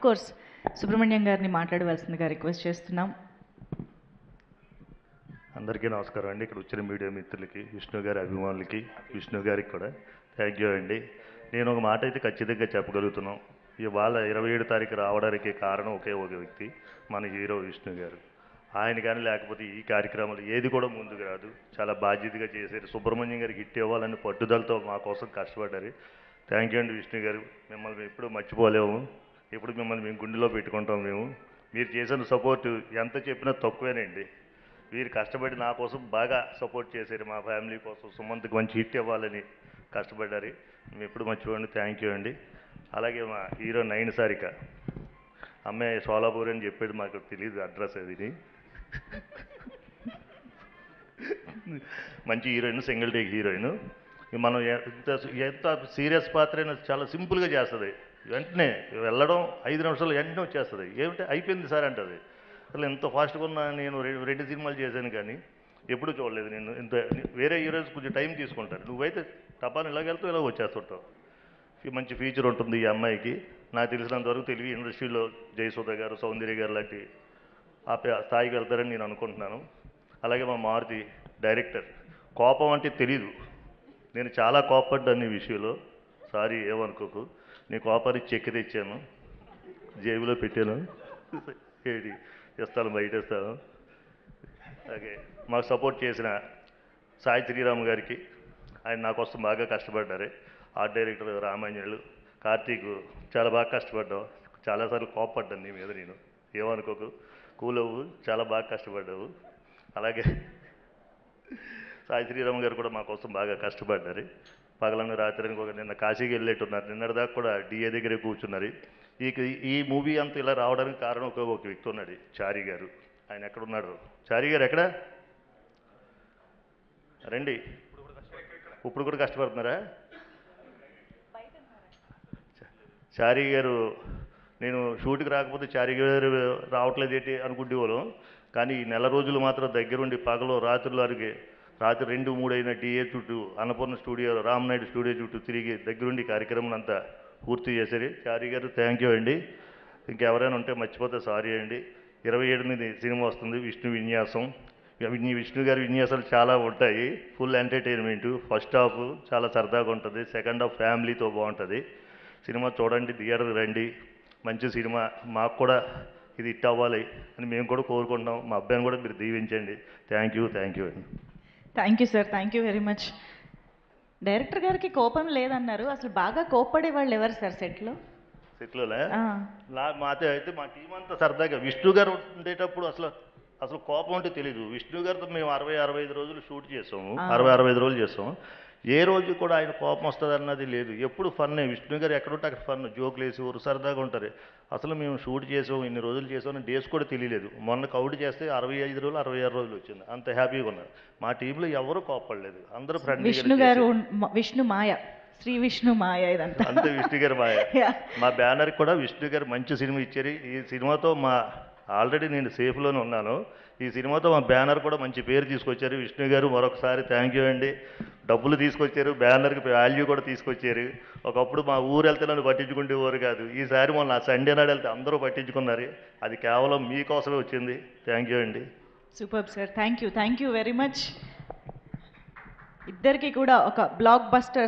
Course Subrahmanyam గారిని మాట్లాడవలసిందిగా request చేస్తున్నాం. అందరికీ నమస్కారం అండి. ఇక్కడ వచ్చిన మీడియా మిత్రులకి, విష్ణు గారి అభిమానులకి, విష్ణు గారికి కూడా థ్యాంక్ యూ అండి. నేను ఒక మాట అయితే ఖచ్చితంగా చెప్పగలుగుతున్నాం. ఇవాళ 27 తారీఖు రావడానికి కారణం ఒకే ఒక వ్యక్తి, మన హీరో విష్ణు గారు. ఆయన కానీ లేకపోతే ఈ కార్యక్రమాలు ఏది కూడా ముందుకు రాదు. చాలా బాధ్యతగా చేశారు. సుబ్రహ్మణ్యం గారికి హిట్ ఇవ్వాలని పట్టుదలతో మా కోసం కష్టపడ్డారు. థ్యాంక్ యూ అండి విష్ణు గారు. మిమ్మల్ని ఎప్పుడూ మర్చిపోలేము. ఎప్పుడు మిమ్మల్ని మేము గుండెలో పెట్టుకుంటాం. మీరు చేసిన సపోర్టు ఎంత చెప్పినా తక్కువేనండి. వీరు కష్టపడి నా కోసం బాగా సపోర్ట్ చేశారు. మా ఫ్యామిలీ కోసం సుమంత్కి మంచి హిట్ ఇవ్వాలని కష్టపడ్డారు. మేము ఎప్పుడు మర్చిపోండి. థ్యాంక్ యూ అండి. అలాగే మా హీరో నయన సారిక అమ్మాయి సోలాపూర్ అని చెప్పాడు, మాకు తెలియదు అడ్రస్ అది. మంచి హీరోయిన్, సింగిల్ టేక్ హీరోయిన్. మనం ఎంత సీరియస్ పాత్ర అయినా చాలా సింపుల్గా చేస్తుంది. వెంటనే వెళ్ళడం 5 నిమిషాలు వెంటనే వచ్చేస్తుంది. ఏమిటి అయిపోయింది సార్ అంటుంది. అసలు ఎంత ఫాస్ట్గా ఉన్నా నేను 2 సినిమాలు చేశాను కానీ ఎప్పుడూ చూడలేదు. నేను ఇంత వేరే హీరోస్ కొంచెం టైం తీసుకుంటారు. నువ్వైతే టపాని ఇలాగెళ్తావు, ఇలా వచ్చేస్తుంటావు. మంచి ఫ్యూచర్ ఉంటుంది ఈ అమ్మాయికి. నాకు తెలిసినంతవరకు తెలుగు ఇండస్ట్రీలో జయసుధ గారు, సౌందర్య గారు లాంటి ఆ స్థాయికి వెళ్తారని నేను అనుకుంటున్నాను. అలాగే మా మారుతి డైరెక్టర్, కోపం అంటే తెలీదు. నేను చాలా కోపడ్డాను ఈ విషయంలో. సారీ ఏమనుకోకు. నీ కోపాన్ని చెక్కి తెచ్చాను, జేబులో పెట్టాను. ఏడి ఇస్తాను, బయట ఇస్తాను. అలాగే మాకు సపోర్ట్ చేసిన సాయి శ్రీరామ్ గారికి, ఆయన నా కోసం బాగా కష్టపడ్డారు. ఆర్ట్ డైరెక్టర్ రామాంజనులు, కార్తీక్ చాలా బాగా కష్టపడ్డావు. చాలాసార్లు కోపడ్డాను నీ మీద. నేను ఏమనుకోకు, కూల్ అవ్వు, చాలా బాగా కష్టపడ్డావు. అలాగే సాయి శ్రీరామ్ గారు కూడా మా కోసం బాగా కష్టపడ్డారు. పగలను రాత్రికి ఒక నిన్న కాశీకి వెళ్ళేట్టున్నారు. నిన్నటిదాకా కూడా డిఏ దగ్గరే కూర్చున్నారు. ఈ మూవీ అంతా ఇలా రావడానికి కారణం ఒక వ్యక్తి ఉన్నాడు, చారి గారు. ఆయన ఎక్కడున్నాడు? చారి గారు ఎక్కడ రండి. ఇప్పుడు కూడా కష్టపడుతున్నారా? చారి గారు, నేను షూట్కి రాకపోతే చారి గారు రావట్లేదు ఏంటి అనుకుంటేవాళ్ళం. కానీ ఈ నెల రోజులు మాత్రం దగ్గరుండి పగలు రాత్రులు అరిగే, రాత్రి 2, 3 అయిన డిఏ చుట్టూ, అన్నపూర్ణ స్టూడియో, రామనాయుడు స్టూడియో చుట్టూ తిరిగి దగ్గరుండి కార్యక్రమం అంతా పూర్తి చేశారు. చారి గారు థ్యాంక్ యూ అండి. ఇంకెవరైనా ఉంటే మర్చిపోతే సారీ అండి. 27ని సినిమా వస్తుంది, విష్ణు విన్యాసం. విష్ణు గారి విన్యాసాలు చాలా ఉంటాయి. Full entertainment. ఫస్ట్ హాఫ్ చాలా సరదాగా ఉంటుంది, సెకండ్ హాఫ్ ఫ్యామిలీతో బాగుంటుంది. సినిమా చూడండి, థియేటర్కి రండి. మంచి సినిమా. మాకు కూడా ఇది హిట్ అవ్వాలి అని మేము కూడా కోరుకుంటున్నాం. మా అబ్బాయిని కూడా మీరు దీవించండి. థ్యాంక్ యూ అండి. Thank you sir, thank you very much. Director గారికి కోపం లేదన్నారు. అసలు బాగా కోప్పడే వాళ్ళు ఎవరు సార్ సెట్లోనే? మాతో అయితే మా టీం అంతా సరదాగా. విష్ణు గారు ఉండేటప్పుడు అసలు కోపం అంటే తెలీదు. విష్ణు గారితో మేము 60-65 రోజులు షూట్ చేసాము. 60-65 రోజులు చేసాము. ఏ రోజు కూడా ఆయన కోపం వస్తుంది అన్నది లేదు. ఎప్పుడు ఫన్నే. విష్ణు గారు ఎక్కడుంటే అక్కడ ఫన్, జోకులు వేసి ఊరు సరదాగా ఉంటారు. అసలు మేము షూట్ చేసాం, ఇన్ని రోజులు చేసాం, డేస్ కూడా తెలియలేదు. మొన్న కౌంట్ చేస్తే 65 రోజులు 66 రోజులు వచ్చింది. అంత హ్యాపీగా ఉన్నారు. మా టీంలో ఎవరు కోపడలేదు, అందరూ ఫ్రెండ్లీ. విష్ణు గారు, విష్ణు మాయ, శ్రీ విష్ణు మాయ, ఇదంతా అంతే విష్ణు గారు మాయ. మా బ్యానర్ కూడా విష్ణు గారు మంచి సినిమా ఇచ్చారు. ఈ సినిమాతో ఆల్రెడీ నేను సేఫ్లోనే ఉన్నాను. ఈ సినిమాతో మా బ్యానర్ కూడా మంచి పేరు తీసుకొచ్చారు విష్ణు గారు. మరొకసారి థ్యాంక్ యూ అండి. డబ్బులు తీసుకొచ్చారు, బ్యానర్కి వాల్యూ కూడా తీసుకొచ్చారు. ఒకప్పుడు మా ఊరు వెళ్తే నన్ను పట్టించుకుంటేవారు కాదు. ఈసారి మొన్న సండే నాడు వెళ్తే అందరూ పట్టించుకున్నారు. అది కేవలం మీకోసమే వచ్చింది. థ్యాంక్ యూ అండి. Super sir, thank you very much. ఇద్దరికి కూడా ఒక బ్లాక్ బస్టర్